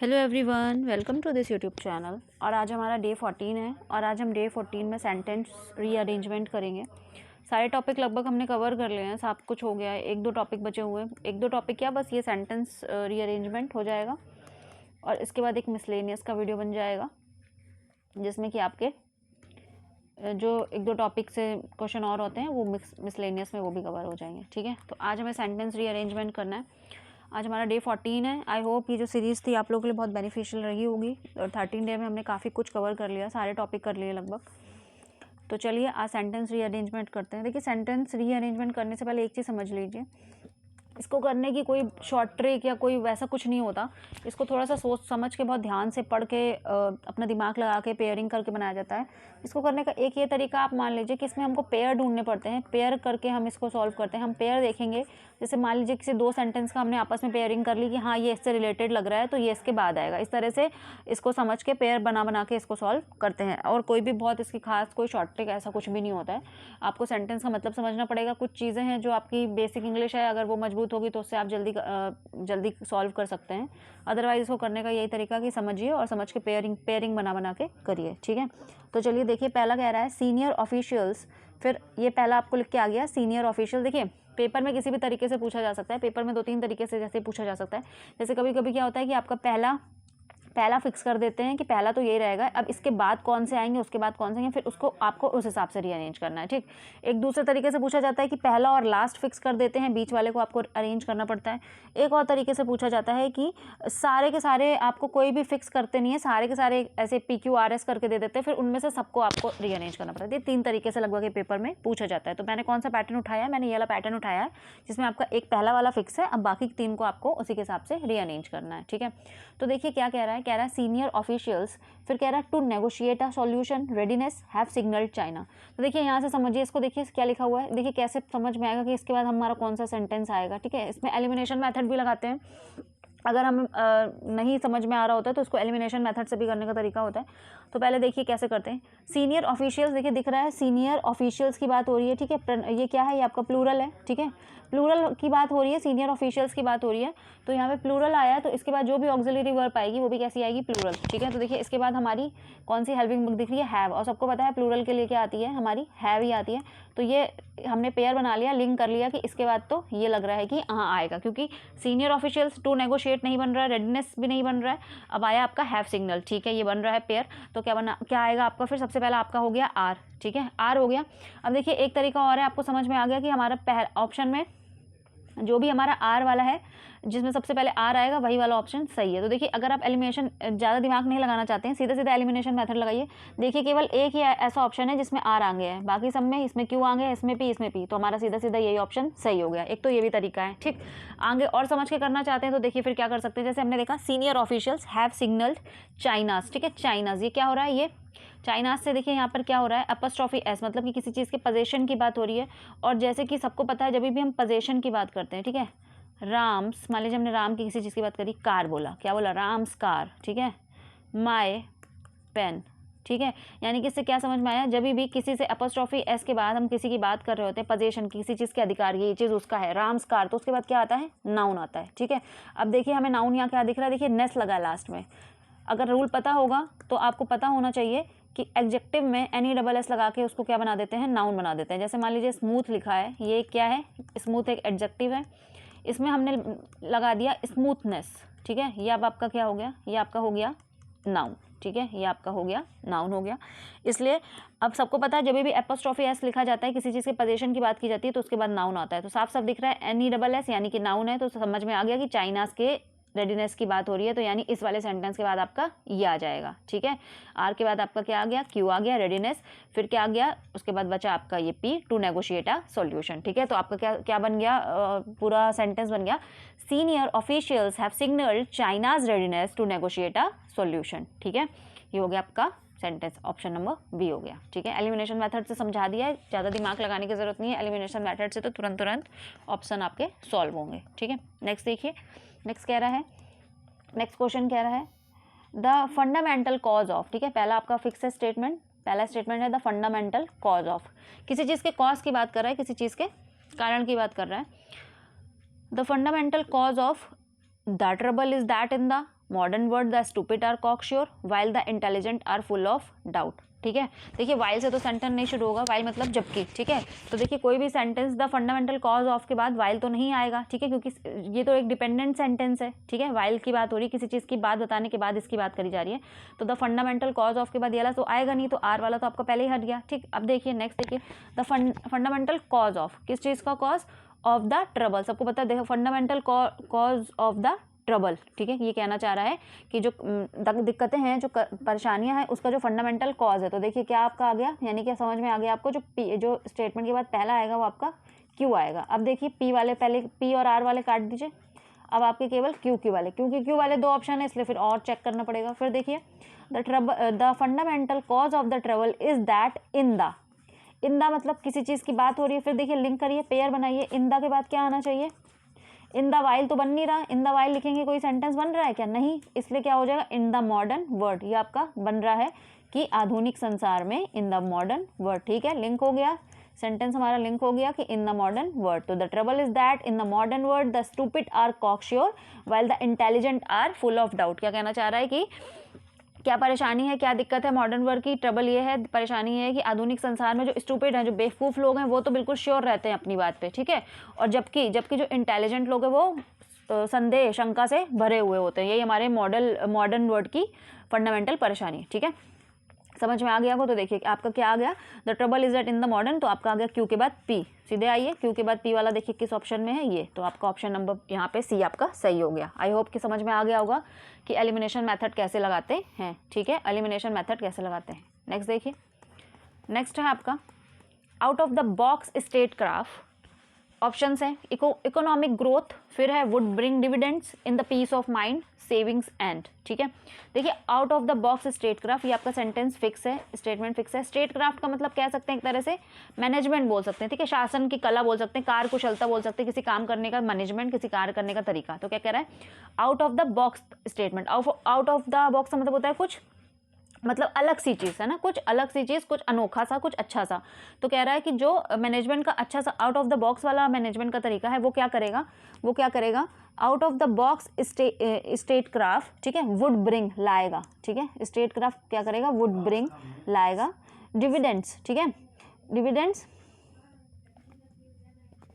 Hello everyone, welcome to this YouTube channel. और आज हमारा डे 14 है और आज हम डे 14 में सेंटेंस रीअरेंजमेंट करेंगे। सारे टॉपिक लगभग हमने कवर कर लिए हैं, सब कुछ हो गया है। एक दो टॉपिक बचे हुए हैं, एक दो टॉपिक क्या, बस ये सेंटेंस रीअरेंजमेंट हो जाएगा और इसके बाद एक मिसलेनियस का वीडियो बन जाएगा जिसमें कि आपके जो एक दो टॉपिक से क्वेश्चन और होते हैं वो मिसलेनियस में वो भी कवर हो जाएंगे। ठीक है, तो आज हमें सेंटेंस रीअरेंजमेंट करना है। आज हमारा डे 14 है। आई होप ये जो सीरीज़ थी आप लोगों के लिए बहुत बेनिफिशियल रही होगी और 13 डे में हमने काफ़ी कुछ कवर कर लिया, सारे टॉपिक कर लिए लगभग। तो चलिए आज सेंटेंस रीअरेंजमेंट करते हैं। देखिए, सेंटेंस रीअरेंजमेंट करने से पहले एक चीज़ समझ लीजिए, इसको करने की कोई शॉर्ट ट्रिक या कोई वैसा कुछ नहीं होता। इसको थोड़ा सा सोच समझ के बहुत ध्यान से पढ़ के अपना दिमाग लगा के पेयरिंग करके बनाया जाता है। इसको करने का एक ये तरीका आप मान लीजिए कि इसमें हमको पेयर ढूंढने पड़ते हैं, पेयर करके हम इसको सॉल्व करते हैं। हम पेयर देखेंगे, जैसे मान लीजिए किसी दो सेंटेंस का हमने आपस में पेयरिंग कर ली कि हाँ ये इससे रिलेटेड लग रहा है तो ये इसके बाद आएगा। इस तरह से इसको समझ के पेयर बना बना के इसको सॉल्व करते हैं। और कोई भी बहुत इसकी खास कोई शॉर्ट ट्रिक ऐसा कुछ भी नहीं होता है। आपको सेंटेंस का मतलब समझना पड़ेगा। कुछ चीज़ें हैं जो आपकी बेसिक इंग्लिश है, अगर वो मजबूत होगी तो उससे आप जल्दी सॉल्व कर सकते हैं। अदरवाइज इसको करने का यही तरीका कि समझिए और समझ के पेयरिंग बना बना के करिए। ठीक है, तो चलिए देखिए, पहला कह रहा है सीनियर ऑफिशियल्स। फिर ये पहला आपको लिख के आ गया सीनियर ऑफिशियल। देखिए, पेपर में किसी भी तरीके से पूछा जा सकता है। पेपर में दो तीन तरीके से जैसे पूछा जा सकता है। जैसे कभी कभी क्या होता है कि आपका पहला फिक्स कर देते हैं कि पहला तो यही रहेगा, अब इसके बाद कौन से आएंगे, उसके बाद कौन से आएंगे, फिर उसको आपको उस हिसाब से रीअरेंज करना है। ठीक, एक दूसरे तरीके से पूछा जाता है कि पहला और लास्ट फिक्स कर देते हैं, बीच वाले को आपको अरेंज करना पड़ता है। एक और तरीके से पूछा जाता है कि सारे के सारे आपको कोई भी फिक्स करते नहीं है, सारे के सारे ऐसे PQRS करके दे देते हैं, फिर उनमें से सबको आपको रीअरेंज करना पड़ता है। ये तीन तरीके से लगभग पेपर में पूछा जाता है। तो मैंने कौन सा पैटर्न उठाया है, मैंने ये वाला पैटर्न उठाया है जिसमें आपका एक पहला वाला फिक्स है, अब बाकी तीन को आपको उसी के हिसाब से रीअरेंज करना है। ठीक है, तो देखिए क्या कह रहा है, कह रहा है सीनियर ऑफिशियल्स, फिर कह रहा है to negotiate a solution readiness have signalled China. तो देखिए यहाँ से समझिए, इसको देखिए क्या लिखा हुआ है, देखिए कैसे समझ में आएगा कि इसके बाद हमारा कौन सा सेंटेंस आएगा। ठीक है, इसमें एलिमिनेशन मेथड भी लगाते हैं। अगर हम नहीं समझ में आ रहा होता है तो उसको एलिमिनेशन मेथड से भी करने का तरीका होता है। तो पहले देखिए कैसे करते हैं। सीनियर ऑफिशियल्स, देखिए दिख रहा है सीनियर ऑफिशियल्स की बात हो रही है। ठीक है, ये क्या है, ये आपका प्लूरल है। ठीक है, प्लूरल की बात हो रही है, सीनियर ऑफिशियल्स की बात हो रही है। तो यहाँ पे प्लूरल आया है तो इसके बाद जो भी ऑक्सिलरी वर्ब आएगी वो भी कैसी आएगी, प्लूरल। ठीक है, तो देखिए इसके बाद हमारी कौन सी हेल्पिंग बुक दिख रही है, हैव। और सबको पता है प्लूरल के लिए क्या आती है, हमारी हैव ही आती है। तो ये हमने पेयर बना लिया, लिंक कर लिया कि इसके बाद तो ये लग रहा है कि हाँ आएगा, क्योंकि सीनियर ऑफिशियल्स टू नेगोशिएट नहीं बन रहा है, रेडनेस भी नहीं बन रहा है, अब आया आपका हैव सिग्नल। ठीक है, ये बन रहा है पेयर। तो क्या आएगा आपका, फिर सबसे पहला आपका हो गया आर। ठीक है, आर हो गया। अब देखिए एक तरीका और है, आपको समझ में आ गया कि हमारा पहला ऑप्शन में जो भी हमारा आर वाला है, जिसमें सबसे पहले आर आएगा वही वाला ऑप्शन सही है। तो देखिए अगर आप एलिमिनेशन ज़्यादा दिमाग नहीं लगाना चाहते हैं, सीधा सीधा एलिमिनेशन मेथड लगाइए। देखिए केवल एक ही ऐसा ऑप्शन है जिसमें आर आगे है, बाकी सब में इसमें क्यू आगे है, इसमें पी, तो हमारा सीधा सीधा यही ऑप्शन सही हो गया। एक तो ये भी तरीका है। ठीक, आगे और समझ के करना चाहते हैं तो देखिए फिर क्या कर सकते हैं। जैसे हमने देखा senior officials have signalled China's. ठीक है, चाइनाज ये क्या हो रहा है, ये चाइनाज से देखिए यहाँ पर क्या हो रहा है, अपस्ट्रॉफी एस, मतलब कि किसी चीज़ के पोजेशन की बात हो रही है। और जैसे कि सबको पता है जब भी हम पोजेशन की बात करते हैं, ठीक है, राम्स, मान लीजिए हमने राम की किसी चीज़ की बात करी, कार बोला, क्या बोला, राम्स कार। ठीक है, माय पेन। ठीक है, यानी कि इससे क्या समझ में आया, जब भी किसी से अपस्ट्रॉफी एस के बाद हम किसी की बात कर रहे होते हैं, पोजेशन की, किसी चीज़ के अधिकार, ये चीज़ उसका है, राम्स कार, तो उसके बाद क्या आता है, नाउन आता है। ठीक है, अब देखिए हमें नाउन यहाँ क्या दिख रहा है, देखिए नेस लगा लास्ट में। अगर रूल पता होगा तो आपको पता होना चाहिए कि एडजेक्टिव में NE लगा के उसको क्या बना देते हैं, नाउन बना देते हैं। जैसे मान लीजिए स्मूथ लिखा है, ये क्या है, स्मूथ एक एडजेक्टिव है, इसमें हमने लगा दिया स्मूथनेस। ठीक है, ये अब आपका क्या हो गया, ये आपका हो गया नाउन। ठीक है, ये आपका हो गया नाउन हो गया। इसलिए अब सबको पता है जब भी एपोस्ट्रोफी एस लिखा जाता है, किसी चीज़ के पोजीशन की बात की जाती है तो उसके बाद नाउन आता है। तो साफ साफ दिख रहा है NE यानी कि नाउन है, तो समझ में आ गया कि चाइनाज के रेडीनेस की बात हो रही है। तो यानी इस वाले सेंटेंस के बाद आपका ये आ जाएगा। ठीक है, आर के बाद आपका क्या आ गया, क्यू आ गया, रेडीनेस, फिर क्या आ गया, उसके बाद बचा आपका ये P, to negotiate a solution. ठीक है, तो आपका क्या बन गया, पूरा सेंटेंस बन गया, senior officials have signalled China's readiness to negotiate a solution. ठीक है, ये हो गया आपका सेंटेंस, ऑप्शन नंबर बी हो गया। ठीक है, एलिमिनेशन मेथड से समझा दिया है, ज़्यादा दिमाग लगाने की जरूरत नहीं है। एलिमिनेशन मेथड से तो तुरंत ऑप्शन आपके सॉल्व होंगे। ठीक है, नेक्स्ट देखिए, नेक्स्ट कह रहा है, नेक्स्ट क्वेश्चन कह रहा है द फंडामेंटल कॉज ऑफ। ठीक है, पहला आपका फिक्स है स्टेटमेंट, पहला स्टेटमेंट है द फंडामेंटल कॉज ऑफ, किसी चीज़ के कॉज की बात कर रहा है, किसी चीज़ के कारण की बात कर रहा है। The fundamental cause of the trouble is that in the, modern word the stupid are cocksure while the intelligent are full of doubt. ठीक है, देखिए वाइल से तो सेंटेंस नहीं शुरू होगा, वाइल मतलब जबकि। ठीक है, तो देखिए कोई भी sentence the fundamental cause of के बाद वाइल तो नहीं आएगा। ठीक है, क्योंकि ये तो एक डिपेंडेंट सेंटेंस है। ठीक है, वाइल की बात हो रही है, किसी चीज़ की बात बताने के बाद इसकी बात करी जा रही है, तो द फंडामेंटल कॉज ऑफ के बाद ये वाला तो आएगा नहीं, तो आर वाला तो आपका पहले ही हट गया। ठीक, अब देखिए नेक्स्ट देखिए द फंडामेंटल कॉज ऑफ, किस चीज़ का कॉज? Of the trouble. सबको पता है, देखो fundamental cause of the trouble. ठीक है, ये कहना चाह रहा है कि जो दिक्कतें हैं, जो परेशानियां हैं, उसका जो फंडामेंटल कॉज है। तो देखिए क्या आपका आ गया, यानी कि समझ में आ गया आपको, जो स्टेटमेंट के बाद पहला आएगा वो आपका क्यू आएगा। अब देखिए पी वाले, पहले पी और आर वाले काट दीजिए, अब आपके केवल क्यू वाले, क्योंकि क्यू वाले दो ऑप्शन है इसलिए फिर और चेक करना पड़ेगा। फिर देखिए the fundamental cause of the trouble is that in the मतलब किसी चीज़ की बात हो रही है। फिर देखिए लिंक करिए, पेयर बनाइए, इन द के बाद क्या आना चाहिए? इन द वाइल तो बन नहीं रहा, इन द वाइल लिखेंगे कोई सेंटेंस बन रहा है क्या? नहीं, इसलिए क्या हो जाएगा? इन द मॉडर्न वर्ल्ड। ये आपका बन रहा है कि आधुनिक संसार में, इन द मॉडर्न वर्ल्ड। ठीक है, लिंक हो गया, सेंटेंस हमारा लिंक हो गया कि इन द मॉडर्न वर्ल्ड। तो the trouble is that in the modern world the stupid are cocksure while the intelligent are full of doubt. क्या कहना चाह रहा है कि क्या परेशानी है, क्या दिक्कत है मॉडर्न वर्ल्ड की? ट्रबल ये है, परेशानी है कि आधुनिक संसार में जो स्टूपिड हैं, जो बेवकूफ़ लोग हैं, वो तो बिल्कुल श्योर रहते हैं अपनी बात पे। ठीक है, और जबकि जो इंटेलिजेंट लोग हैं वो संदेह शंका से भरे हुए होते हैं। यही हमारे मॉडर्न वर्ल्ड की फंडामेंटल परेशानी है। ठीक है, समझ में आ गया को? तो देखिए आपका क्या आ गया, the trouble is that in the modern, तो आपका आ गया क्यू के बाद पी। सीधे आइए, क्यू के बाद पी वाला देखिए किस ऑप्शन में है, ये तो आपका ऑप्शन नंबर यहाँ पे सी आपका सही हो गया। आई होप कि समझ में आ गया होगा कि एलिमिनेशन मेथड कैसे लगाते हैं। ठीक है, एलिमिनेशन मेथड कैसे लगाते हैं। नेक्स्ट देखिए, नेक्स्ट है आपका out of the box statecraft. Options हैं इकोनॉमिक ग्रोथ, फिर है would bring dividends in the peace of mind, savings and. ठीक है, देखिए out of the box statecraft, ये आपका सेंटेंस फिक्स है, स्टेटमेंट फिक्स है। स्टेट क्राफ्ट का मतलब कह सकते हैं एक तरह से मैनेजमेंट बोल सकते हैं। ठीक है, शासन की कला बोल सकते हैं, कार्यकुशलता बोल सकते हैं, किसी काम करने का मैनेजमेंट, किसी कार्य करने का तरीका। तो क्या कह रहा है, out of the box statement. Out of the box का मतलब होता है कुछ मतलब अलग सी चीज़ है ना, कुछ अलग सी चीज़, कुछ अनोखा सा, कुछ अच्छा सा। तो कह रहा है कि जो मैनेजमेंट का अच्छा सा आउट ऑफ द बॉक्स वाला मैनेजमेंट का तरीका है, वो क्या करेगा, out of the box state craft. ठीक है, वुड ब्रिंग लाएगा। ठीक है, स्टेट क्राफ्ट क्या करेगा, वुड ब्रिंग लाएगा डिविडेंड्स। ठीक है, डिविडेंड्स,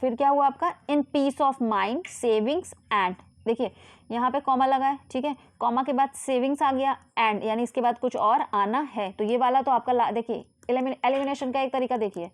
फिर क्या हुआ आपका, in peace of mind, savings and. देखिए यहाँ पे कॉमा लगा है। ठीक है, कॉमा के बाद सेविंग्स आ गया, एंड यानी इसके बाद कुछ और आना है। तो ये वाला तो आपका देखिए एलिमिनेशन का एक तरीका देखिए,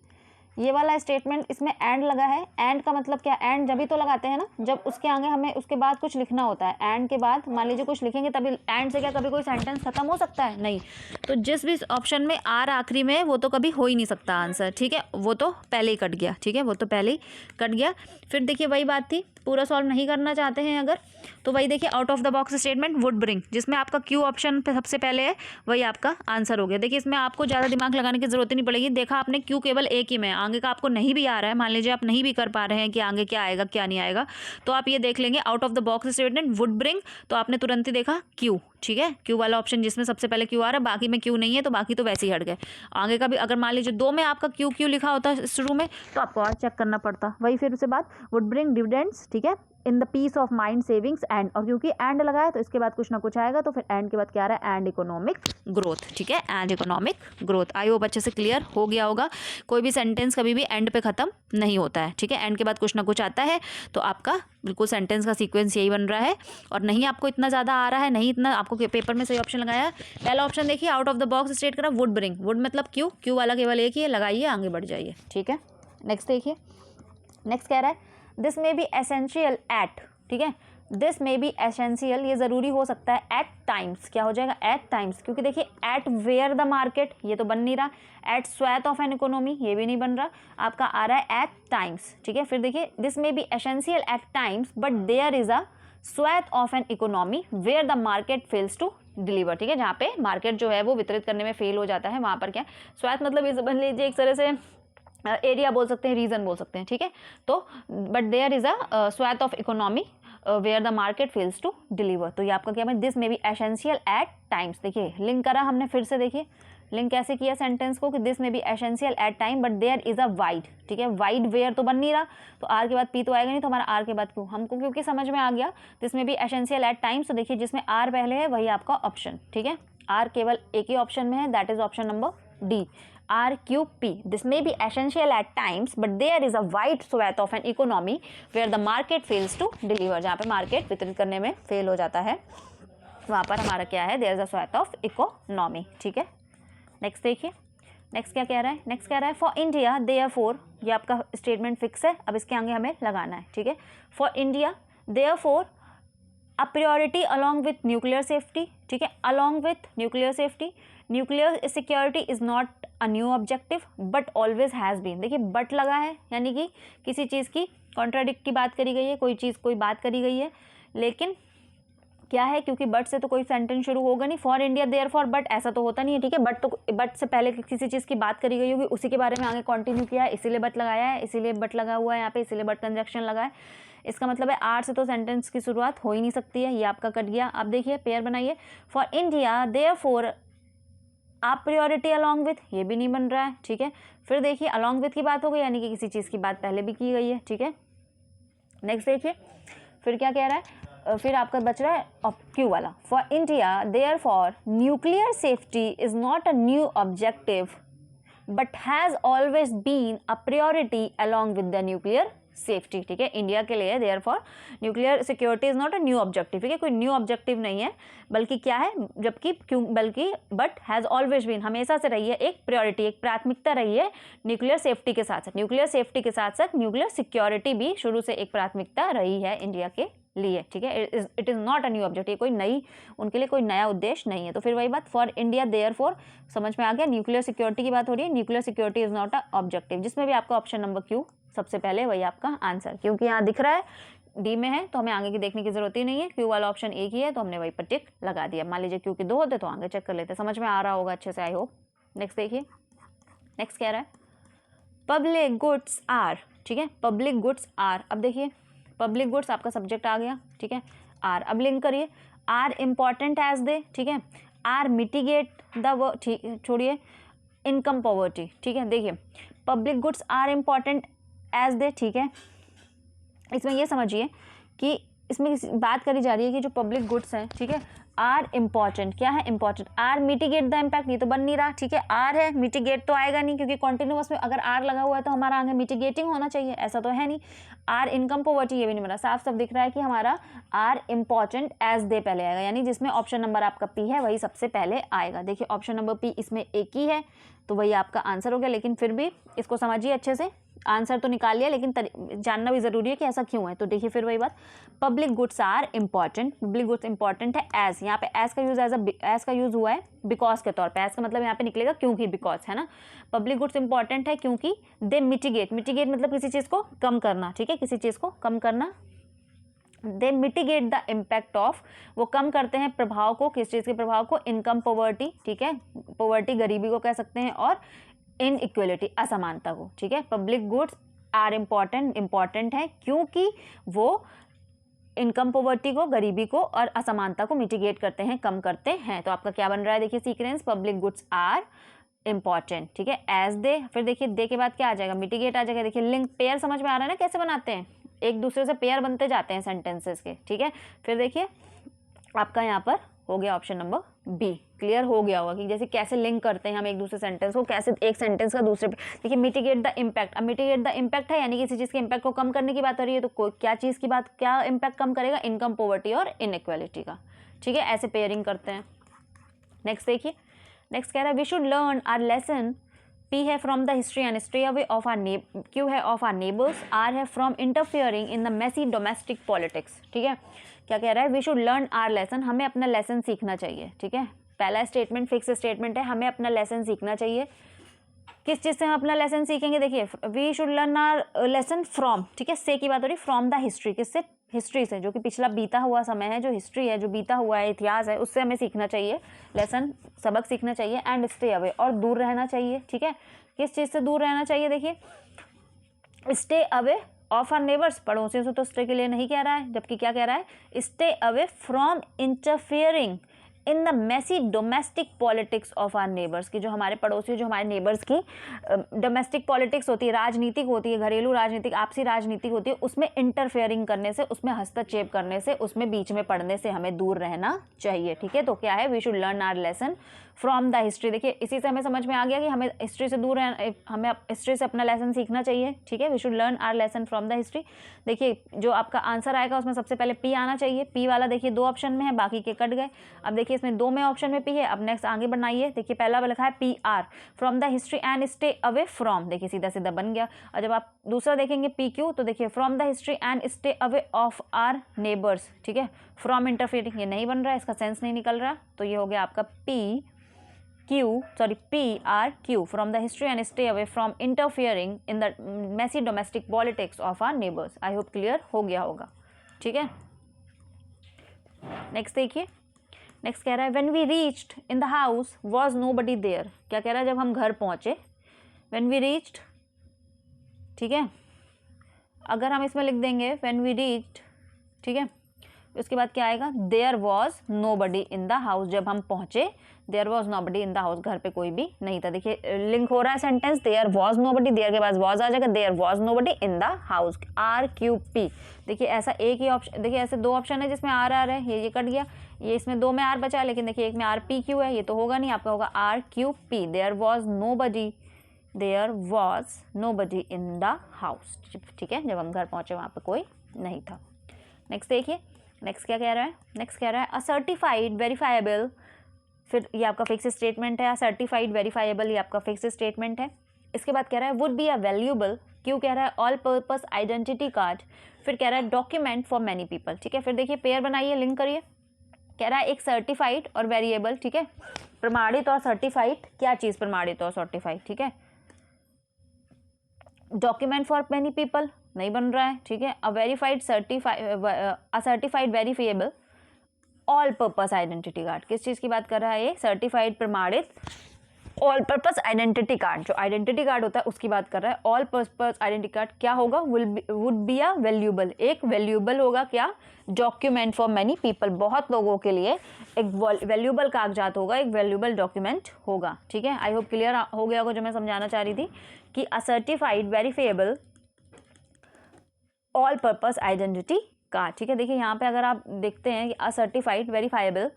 ये वाला स्टेटमेंट इसमें एंड लगा है। एंड का मतलब क्या, एंड जब भी तो लगाते हैं ना, जब उसके आगे हमें उसके बाद कुछ लिखना होता है। एंड के बाद मान लीजिए कुछ लिखेंगे तभी, एंड से क्या कभी कोई सेंटेंस खत्म हो सकता है? नहीं। तो जिस भी ऑप्शन में आर आखिरी में है वो तो कभी हो ही नहीं सकता आंसर। ठीक है, वो तो पहले ही कट गया। ठीक है, वो तो पहले ही कट गया। फिर देखिए वही बात थी, पूरा सॉल्व नहीं करना चाहते हैं अगर, तो वही देखिए out of the box statement would bring, जिसमें आपका क्यू ऑप्शन पे सबसे पहले है, वही आपका आंसर हो गया। देखिए इसमें आपको ज़्यादा दिमाग लगाने की जरूरत ही नहीं पड़ेगी। देखा आपने क्यू केवल एक ही में, आगे का आपको नहीं भी आ रहा है, मान लीजिए आप नहीं भी कर पा रहे हैं कि आगे क्या आएगा क्या नहीं आएगा, तो आप ये देख लेंगे out of the box statement would bring, तो आपने तुरंत ही देखा क्यू। ठीक है, क्यू वाला ऑप्शन जिसमें सबसे पहले क्यू आ रहा है, बाकी में क्यू नहीं है, तो बाकी तो वैसे ही हट गए। आगे का भी अगर मान लीजिए दो में आपका क्यू क्यू लिखा होता शुरू में, तो आपको और चेक करना पड़ता। वही फिर उसके बाद वुड ब्रिंग डिविडेंड्स। ठीक है, in the peace of mind, savings and, और क्योंकि एंड लगाया तो इसके बाद कुछ ना कुछ आएगा, तो फिर एंड के बाद क्या आ रहा है, एंड इकोनॉमिक ग्रोथ। ठीक है, and economic growth. I hope अच्छे से क्लियर हो गया होगा। कोई भी सेंटेंस कभी भी एंड पे खत्म नहीं होता है। ठीक है, एंड के बाद कुछ ना कुछ आता है, तो आपका बिल्कुल सेंटेंस का सीक्वेंस यही बन रहा है। और नहीं आपको इतना ज़्यादा आ रहा है, नहीं इतना आपको पेपर में सही ऑप्शन लगाया, पहला ऑप्शन देखिए out of the box state करा वुड ब्रिंग, वुड मतलब क्यू, क्यू वाला केवल एक ही है, लगाइए आगे बढ़ जाइए। ठीक है, नेक्स्ट देखिए, नेक्स्ट कह रहा है this may be essential at. ठीक है, दिस मे बी एसेंशियल, ये ज़रूरी हो सकता है एट टाइम्स। क्या हो जाएगा, एट टाइम्स, क्योंकि देखिए एट वेयर द मार्केट, ये तो बन नहीं रहा। एट स्वैथ ऑफ एन इकोनॉमी, ये भी नहीं बन रहा, आपका आ रहा है एट टाइम्स। ठीक है, फिर देखिए this may be essential at times but there is a swathe of an economy where the market fails to deliver. ठीक है, जहाँ पे मार्केट जो है वो वितरित करने में फेल हो जाता है, वहाँ पर क्या स्वैथ मतलब इस बन लीजिए एक तरह से एरिया बोल सकते हैं, रीजन बोल सकते हैं। ठीक है, तो but there is a swathe of economy where the market fails to deliver. तो ये आपका क्या है, this may be essential at times. देखिए लिंक करा हमने फिर से, देखिए लिंक कैसे किया सेंटेंस को कि this may be essential at time but there is a wide, ठीक है, वाइड वेयर तो बन नहीं रहा, तो आर के बाद पी तो आएगा नहीं, तो हमारा आर के बाद क्यों, हमको क्योंकि समझ में आ गया this may be essential at times, तो देखिए जिसमें आर पहले है वही आपका ऑप्शन, ठीक है, आर केवल एक ही ऑप्शन में है, that is option number D, R Q P. This may be essential at times but there is a wide swathe of an economy where the market fails to deliver, जहाँ पे market वितरित करने में fail हो जाता है वहाँ पर हमारा क्या है, there is a swathe of economy, ठीक है। नेक्स्ट देखिए, नेक्स्ट क्या कह रहा है, नेक्स्ट कह रहा है फॉर इंडिया देयरफॉर, ये आपका स्टेटमेंट फिक्स है, अब इसके आगे हमें लगाना है, ठीक है, for India therefore a priority along with nuclear safety, ठीक है, along with nuclear safety, nuclear security is not a new objective but always has been, देखिए बट लगा है यानी कि किसी चीज़ की कॉन्ट्राडिक्ट की बात करी गई है, कोई चीज़ कोई बात करी गई है, लेकिन क्या है, क्योंकि बट से तो कोई सेंटेंस शुरू होगा नहीं, for India therefore but ऐसा तो होता नहीं है, ठीक है, बट तो बट से पहले किसी चीज़ की बात करी गई होगी, उसी के बारे में आगे कंटिन्यू किया है, इसीलिए बट लगाया है, इसीलिए बट लगा हुआ है यहाँ पे, इसीलिए बट कंजक्शन लगा है, इसका मतलब है आर से तो सेंटेंस की शुरुआत हो ही नहीं सकती है, ये आपका कट गया। अब देखिए पेयर बनाइए, फॉर इंडिया देयर फॉर आप प्रायोरिटी अलॉन्ग विथ, ये भी नहीं बन रहा है, ठीक है, फिर देखिए अलॉन्ग विथ की बात हो गई यानी कि किसी चीज़ की बात पहले भी की गई है, ठीक है। नेक्स्ट देखिए फिर क्या कह रहा है, फिर आपका बच रहा है क्यू वाला, for India therefore nuclear safety is not a new objective but has always been a priority along with the nuclear safety, ठीक है, इंडिया के लिए therefore nuclear security is not a new objective, ठीक है, कोई new objective नहीं है, बल्कि क्या है, जबकि क्यों, बल्कि बट हैज़ ऑलवेज बीन, हमेशा से रही है एक प्रायोरिटी, एक प्राथमिकता रही है न्यूक्लियर सेफ्टी के साथ साथ, न्यूक्लियर सेफ्टी के साथ साथ न्यूक्लियर सिक्योरिटी भी शुरू से एक प्राथमिकता रही है इंडिया के लिए, ठीक है, it is not a new objective, कोई नई, उनके लिए कोई नया उद्देश्य नहीं है। तो फिर वही बात, फॉर इंडिया देयर फॉर समझ में आ गया, न्यूक्लियर सिक्योरिटी की बात हो रही है, nuclear security is not a objective, जिसमें भी आपका ऑप्शन नंबर क्यू सबसे पहले वही आपका आंसर, क्योंकि यहाँ दिख रहा है डी में है तो हमें आगे की देखने की जरूरत ही नहीं है, क्यू वाला ऑप्शन एक ही है तो हमने वही पर टिक लगा दिया। मान लीजिए क्यू के दो होते तो आगे चेक कर लेते, समझ में आ रहा होगा अच्छे से, आई होप। नेक्स्ट देखिए, नेक्स्ट कह रहा है पब्लिक गुड्स आर, ठीक है, पब्लिक गुड्स आर, अब देखिए पब्लिक गुड्स आपका सब्जेक्ट आ गया, ठीक है, आर, अब लिंक करिए, आर इम्पॉर्टेंट एज दे, ठीक है, आर मिटिगेट द, ठीक छोड़िए इनकम पॉवर्टी, ठीक है, देखिए public goods are important as they, ठीक है, इसमें ये समझिए कि इसमें बात करी जा रही है कि जो पब्लिक गुड्स हैं, ठीक है, आर इम्पॉर्टेंट, क्या है important, are mitigate the impact, ये तो बन नहीं रहा, ठीक है, आर है, मिटिगेट तो आएगा नहीं क्योंकि कॉन्टिन्यूअस में अगर आर लगा हुआ है तो हमारा आगे मिटिगेटिंग होना चाहिए, ऐसा तो है नहीं, आर इनकम पॉवर्टी ये भी नहीं बना, साफ साफ दिख रहा है कि हमारा आर इम्पॉर्टेंट एज दे पहले आएगा, यानी जिसमें ऑप्शन नंबर आपका पी है वही सबसे पहले आएगा। देखिए ऑप्शन नंबर पी इसमें एक ही है तो वही आपका आंसर हो गया, लेकिन फिर भी इसको समझिए अच्छे से, आंसर तो निकाल लिया लेकिन जानना भी जरूरी है कि ऐसा क्यों है। तो देखिए फिर वही बात, public goods are important, public goods important है एज, यहाँ पे एज का यूज एज का यूज हुआ है बिकॉज के तौर पे, एज का मतलब यहाँ पे निकलेगा क्योंकि, बिकॉज है ना, पब्लिक गुड्स इंपॉर्टेंट है क्योंकि दे मिटिगेट, मिटिगेट मतलब किसी चीज़ को कम करना, ठीक है, किसी चीज़ को कम करना, दे मिटिगेट द इम्पैक्ट ऑफ, वो कम करते हैं प्रभाव को, किस चीज़ के प्रभाव को, इनकम पॉवर्टी, ठीक है, पॉवर्टी गरीबी को कह सकते हैं, और इनइक्वलिटी असमानता को, ठीक है, पब्लिक गुड्स आर इम्पॉर्टेंट है क्योंकि वो इनकम पॉवर्टी को, गरीबी को और असमानता को मिटिगेट करते हैं, कम करते हैं। तो आपका क्या बन रहा है, देखिए sequence, public goods are important, ठीक है, एज दे, फिर देखिए दे के बाद क्या आ जाएगा, मिटिगेट आ जाएगा। देखिए लिंक पेयर समझ में आ रहा है ना कैसे बनाते हैं, एक दूसरे से पेयर बनते जाते हैं सेंटेंसेस के, ठीक है। फिर देखिए आपका यहाँ पर हो गया ऑप्शन नंबर बी, क्लियर हो गया होगा कि जैसे कैसे लिंक करते हैं हम एक दूसरे सेंटेंस को, कैसे एक सेंटेंस का दूसरे पे, देखिए मिटिगेट द इम्पैक्ट, अब मिटिगेट द इम्पैक्ट है यानी किसी चीज़ के इम्पैक्ट को कम करने की बात हो रही है, तो क्या चीज़ की बात, क्या इम्पैक्ट कम करेगा, इनकम पॉवर्टी और इनइक्वालिटी का, ठीक है, ऐसे पेयरिंग करते हैं। नेक्स्ट देखिए, नेक्स्ट कह रहा है we should learn our lesson, P है from the history and stay away of our Q है ऑफ आर नेबर्स, R है from interfering in the messy domestic politics, ठीक है। क्या कह रहा है, we should learn our lesson, हमें अपना लेसन सीखना चाहिए, ठीक है, पहला स्टेटमेंट फिक्स स्टेटमेंट है, हमें अपना लेसन सीखना चाहिए। किस चीज़ से हम अपना लेसन सीखेंगे, देखिए we should learn our lesson from, ठीक है, से की बात हो रही, फ्रॉम द हिस्ट्री, किससे, हिस्ट्री से, जो कि पिछला बीता हुआ समय है, जो हिस्ट्री है, जो बीता हुआ है, इतिहास है, उससे हमें सीखना चाहिए, लेसन सबक सीखना चाहिए, एंड स्टे अवे, और दूर रहना चाहिए, ठीक है, किस चीज़ से दूर रहना चाहिए, देखिए stay away of our neighbours, पड़ोसियों से तो स्टे के लिए नहीं कह रहा है, जबकि क्या कह रहा है, stay away from interfering in the messy domestic politics of our neighbours, की जो हमारे पड़ोसी, जो हमारे नेबर्स की डोमेस्टिक पॉलिटिक्स होती है, राजनीतिक होती है, घरेलू राजनीतिक, आपसी राजनीतिक होती है, उसमें इंटरफेयरिंग करने से, उसमें हस्तक्षेप करने से, उसमें बीच में पढ़ने से हमें दूर रहना चाहिए। ठीक है, तो क्या है, we should learn our lesson from the history. देखिए इसी से हमें समझ में आ गया कि हमें हिस्ट्री से दूर रहना, हमें हिस्ट्री से अपना लेसन सीखना चाहिए। ठीक है, we should learn our lesson from the history. देखिए जो आपका आंसर आएगा उसमें सबसे पहले पी आना चाहिए। पी वाला देखिए 2 ऑप्शन में है, बाकी के कट गए। अब देखिए इसमें 2 में ऑप्शन में पी है। अब नेक्स्ट आगे बनाइए, देखिए पहला लिखा है P R, from the history and stay away from, देखिए सीधा सीधा बन गया। और जब आप दूसरा देखेंगे पी क्यू, तो देखिए from the history and stay away of our neighbours. ठीक है, फ्रॉम इंटरफेयरिंग ये नहीं बन रहा है, इसका सेंस नहीं निकल रहा, तो ये हो गया आपका P R Q, from the history and stay away from interfering in the messy domestic politics of our neighbours. I hope clear हो गया होगा। ठीक है, नेक्स्ट देखिए, नेक्स्ट कह रहा है when we reached in the house was nobody there. क्या कह रहा है, जब हम घर पहुंचे, व्हेन वी रीच्ड, ठीक है, अगर हम इसमें लिख देंगे व्हेन वी रीच्ड, ठीक है, उसके बाद क्या आएगा, there was nobody in the house, जब हम पहुंचे there was nobody in the house, घर पे कोई भी नहीं था। देखिए लिंक हो रहा है sentence, there was nobody, there के बाद वॉज आ जाएगा, there was nobody in the house, R Q P. देखिए ऐसा एक ही ऑप्शन, देखिए ऐसे 2 ऑप्शन है जिसमें आर आर है, ये कट गया, ये इसमें 2 में आर बचा है, लेकिन देखिए एक में आर पी क्यू है, ये तो होगा नहीं, आपका होगा R Q P. There was nobody, there was nobody in the house. ठीक है, जब हम घर पहुंचे वहाँ पे कोई नहीं था। नेक्स्ट देखिए, नेक्स्ट क्या कह रहा है, नेक्स्ट कह रहा है अ सर्टिफाइड वेरीफाइबल, फिर ये आपका फिक्स स्टेटमेंट है, सर्टिफाइड वेरीफाइबल ये आपका फिक्स स्टेटमेंट है। इसके बाद कह रहा है वुड बी अ वैल्यूएबल, क्यों कह रहा है, ऑल पर्पस आइडेंटिटी कार्ड, फिर कह रहा है डॉक्यूमेंट फॉर मैनी पीपल। ठीक है, फिर देखिए पेयर बनाइए, लिंक करिए। कह रहा है एक सर्टिफाइड और वेरिएबल, ठीक है, प्रमाणित और सर्टिफाइड, क्या चीज़ प्रमाणित और सर्टिफाइड, ठीक है, डॉक्यूमेंट फॉर मैनी पीपल नहीं बन रहा है। ठीक है, a verified certified verifiable all purpose identity card, किस चीज़ की बात कर रहा है ये, सर्टिफाइड प्रमाणित ऑल पर्पस आइडेंटिटी कार्ड, जो आइडेंटिटी कार्ड होता है उसकी बात कर रहा है। ऑल पर्पस आइडेंटिटी कार्ड क्या होगा, वुड बी अ वैल्यूएबल, एक वैल्यूएबल होगा, क्या, डॉक्यूमेंट फॉर मैनी पीपल, बहुत लोगों के लिए एक वैल्यूएबल कागजात होगा, एक वैल्यूएबल डॉक्यूमेंट होगा। ठीक है, आई होप क्लियर हो गया होगा जो मैं समझाना चाह रही थी कि a certified verifiable all purpose identity card. ठीक है, देखिए यहाँ पे अगर आप देखते हैं कि a certified verifiable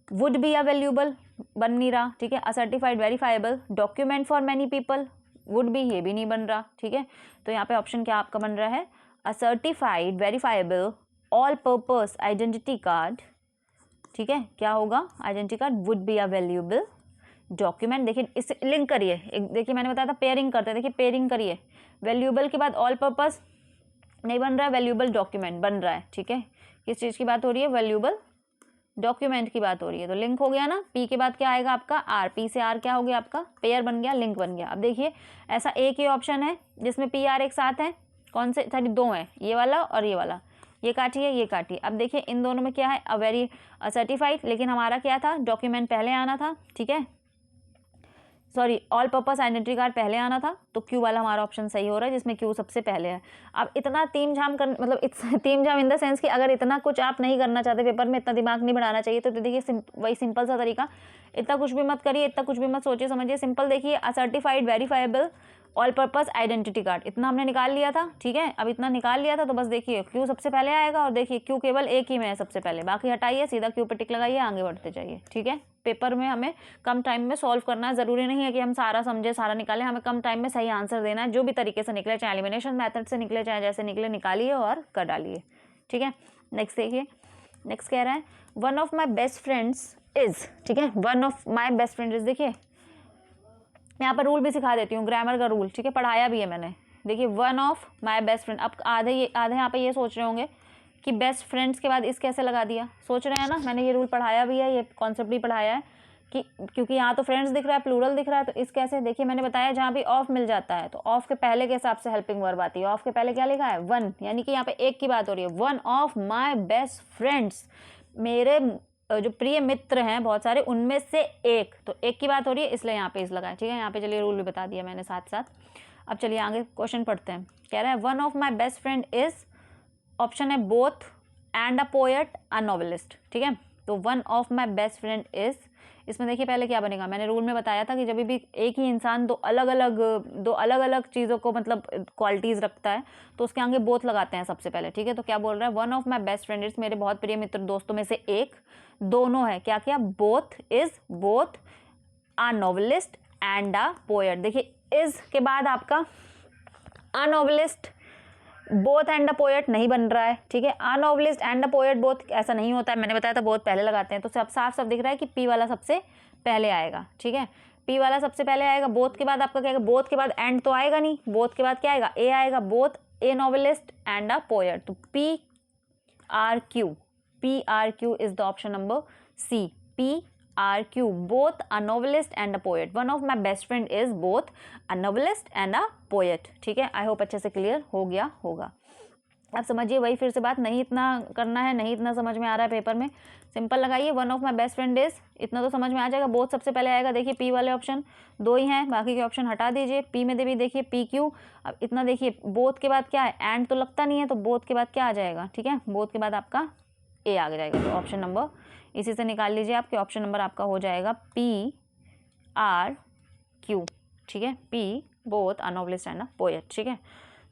would be a valuable बन नहीं रहा। ठीक है, a certified verifiable document for many people would be, ये भी नहीं बन रहा। ठीक है, तो यहाँ पे ऑप्शन क्या आपका बन रहा है, a certified verifiable all purpose identity card. ठीक है, क्या होगा, identity card would be a valuable document. देखिए इस लिंक करिए, देखिए मैंने बताया था पेयरिंग करते हैं, देखिए पेयरिंग करिए, वैल्यूएबल के बाद ऑल पर्पस नहीं बन रहा है, वैल्यूएबल डॉक्यूमेंट बन रहा है। ठीक है, किस चीज़ की बात हो रही है, वैल्यूएबल डॉक्यूमेंट की बात हो रही है, तो लिंक हो गया ना। पी के बाद क्या आएगा आपका आर, पी से आर क्या हो गया आपका, पेयर बन गया, लिंक बन गया। अब देखिए ऐसा एक ही ऑप्शन है जिसमें पी आर एक साथ है, कौन से, सॉरी 2 हैं, ये वाला और ये वाला, ये काटिए ये काटिए। अब देखिए इन दोनों में क्या है, अ वेरी सर्टिफाइड, लेकिन हमारा क्या था, डॉक्यूमेंट पहले आना था। ठीक है, sorry all purpose identity card पहले आना था, तो क्यू वाला हमारा ऑप्शन सही हो रहा है जिसमें क्यू सबसे पहले है। अब इतना तीम झाम कर, मतलब तीम झाम इन द सेंस कि अगर इतना कुछ आप नहीं करना चाहते पेपर में, इतना दिमाग नहीं बढ़ाना चाहिए, तो देखिए वही सिंपल सा तरीका, इतना कुछ भी मत करिए, इतना कुछ भी मत सोचिए समझिए, सिंपल देखिए a certified verifiable all purpose identity card, इतना हमने निकाल लिया था। ठीक है, अब इतना निकाल लिया था तो बस देखिए क्यू सबसे पहले आएगा, और देखिए क्यू केवल एक ही में है सबसे पहले, बाकी हटाइए, सीधा क्यू पे टिक लगाइए, आगे बढ़ते जाइए। ठीक है, पेपर में हमें कम टाइम में सॉल्व करना है, ज़रूरी नहीं है कि हम सारा समझे सारा निकालें, हमें कम टाइम में सही आंसर देना है, जो भी तरीके से निकले, चाहे एलिमिनेशन मेथड से निकले, चाहे जैसे निकले, निकालिए और कर डालिए। ठीक है, नेक्स्ट देखिए, नेक्स्ट कह रहा है one of my best friends is, ठीक है, one of my best friend is, देखिए यहाँ पर रूल भी सिखा देती हूँ, ग्रामर का रूल, ठीक है, पढ़ाया भी है मैंने। देखिए one of my best friend, अब आधे यहाँ पे ये सोच रहे होंगे कि बेस्ट फ्रेंड्स के बाद इस कैसे लगा दिया, सोच रहे हैं ना, मैंने ये रूल पढ़ाया भी है, ये कॉन्सेप्ट भी पढ़ाया है कि क्योंकि यहाँ तो फ्रेंड्स दिख रहा है, प्लूरल दिख रहा है, तो इस कैसे, देखिए मैंने बताया जहाँ भी ऑफ मिल जाता है तो ऑफ के पहले के हिसाब से हेल्पिंग वर्ब आती है। ऑफ के पहले क्या लिखा है, वन, यानी कि यहाँ पे एक की बात हो रही है, one of my best friends, मेरे जो प्रिय मित्र हैं बहुत सारे, उनमें से एक, तो एक की बात हो रही है इसलिए यहाँ पे इस लगाए। ठीक है, यहाँ पे चलिए रूल भी बता दिया मैंने साथ साथ। अब चलिए आगे क्वेश्चन पढ़ते हैं। कह रहा है one of my best friend is, option है both and a poet a novelist. ठीक है, तो one of my best friend is, इसमें देखिए पहले क्या बनेगा, मैंने रूल में बताया था कि जब भी एक ही इंसान दो अलग अलग चीज़ों को मतलब क्वालिटीज़ रखता है तो उसके आगे बोथ लगाते हैं सबसे पहले, ठीक है। तो क्या बोल रहा है, one of my best friend is, मेरे बहुत प्रिय मित्र दोस्तों में से एक, दोनों है, क्या क्या, both is, both a novelist and a poet. देखिए इज़ के बाद आपका a novelist both and a poet नहीं बन रहा है, ठीक है। A novelist and a poet both ऐसा नहीं होता है, मैंने बताया था बोथ पहले लगाते हैं। तो सब साफ साफ दिख रहा है कि पी वाला सबसे पहले आएगा, ठीक है। पी वाला सबसे पहले आएगा, बोथ के बाद आपका क्या आएगा, बोथ के बाद एंड तो आएगा नहीं, बोथ के बाद क्या आएगा, ए आएगा, both a novelist and a poet. तो P R Q is the option number C, P R Q, both a novelist and a poet. One of my best friend is both a novelist and a poet, ठीक है। I hope अच्छे से clear हो गया होगा। अब समझिए वही फिर से बात, नहीं इतना करना है, नहीं इतना समझ में आ रहा है पेपर में, सिंपल लगाइए one of my best friend is, इतना तो समझ में आ जाएगा। बोथ सबसे पहले आएगा, देखिए पी वाले ऑप्शन दो ही हैं, बाकी के ऑप्शन हटा दीजिए। पी में भी देखिए पी क्यू, अब इतना देखिए बोथ के बाद क्या है, एंड तो लगता नहीं है, तो बोथ के बाद क्या आ जाएगा, ठीक है, बोथ के बाद आपका ए आ जाएगा। तो ऑप्शन नंबर इसी से निकाल लीजिए आपके, ऑप्शन नंबर आपका हो जाएगा पी आर क्यू, ठीक है, P both a novelist and a poet, ठीक है।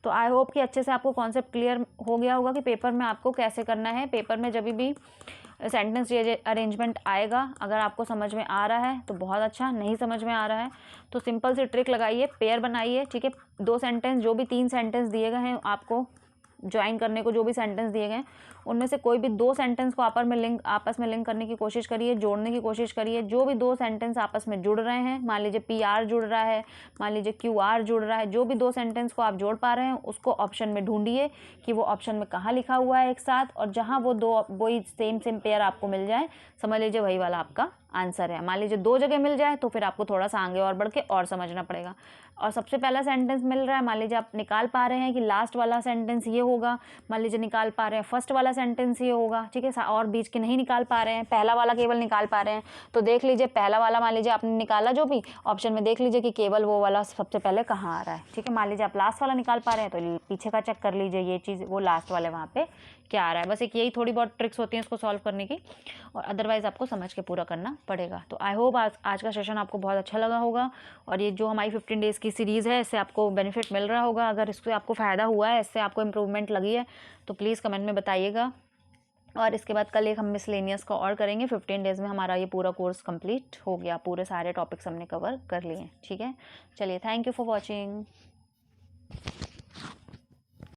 तो आई होप कि अच्छे से आपको कॉन्सेप्ट क्लियर हो गया होगा कि पेपर में आपको कैसे करना है। पेपर में जब भी सेंटेंस अरेंजमेंट आएगा, अगर आपको समझ में आ रहा है तो बहुत अच्छा, नहीं समझ में आ रहा है तो सिंपल सी ट्रिक लगाइए, पेयर बनाइए, ठीक है। दो सेंटेंस, जो भी 3 सेंटेंस दिए गए हैं आपको ज्वाइन करने को, जो भी सेंटेंस दिए गए हैं उनमें से कोई भी 2 सेंटेंस को आपस में लिंक करने की कोशिश करिए, जोड़ने की कोशिश करिए। जो भी 2 सेंटेंस आपस में जुड़ रहे हैं, मान लीजिए पी आर जुड़ रहा है, मान लीजिए क्यू आर जुड़ रहा है, जो भी 2 सेंटेंस को आप जोड़ पा रहे हैं उसको ऑप्शन में ढूंढिए कि वो ऑप्शन में कहाँ लिखा हुआ है एक साथ, और जहाँ वही सेम पेयर आपको मिल जाए, समझ लीजिए वही वाला आपका आंसर है। मान लीजिए 2 जगह मिल जाए तो फिर आपको थोड़ा सा आगे और बढ़ के और समझना पड़ेगा। और सबसे पहला सेंटेंस मिल रहा है, मान लीजिए आप निकाल पा रहे हैं कि लास्ट वाला सेंटेंस ये होगा, मान लीजिए निकाल पा रहे हैं फर्स्ट वाला सेंटेंस ये होगा, ठीक है, और बीच के नहीं निकाल पा रहे हैं, पहला वाला केवल निकाल पा रहे हैं, तो देख लीजिए पहला वाला, मान लीजिए आपने निकाला जो भी ऑप्शन में, देख लीजिए कि केवल वो वाला सबसे पहले कहाँ आ रहा है, ठीक है। मान लीजिए आप लास्ट वाला निकाल पा रहे हैं तो पीछे का चेक कर लीजिए ये चीज़, वो लास्ट वाले वहाँ पे क्या आ रहा है। बस एक यही थोड़ी बहुत ट्रिक्स होती हैं इसको सॉल्व करने की, और अदरवाइज़ आपको समझ के पूरा करना पड़ेगा। तो आई होप आज का सेशन आपको बहुत अच्छा लगा होगा, और ये जो हमारी 15 डेज़ की सीरीज़ है इससे आपको बेनिफिट मिल रहा होगा। अगर इससे आपको फ़ायदा हुआ है, इससे आपको इम्प्रूवमेंट लगी है तो प्लीज़ कमेंट में बताइएगा। और इसके बाद कल एक हम मिसलेनियस का और करेंगे। 15 डेज़ में हमारा ये पूरा कोर्स कंप्लीट हो गया, पूरे सारे टॉपिक्स हमने कवर कर लिए, ठीक है। चलिए, थैंक यू फॉर वॉचिंग।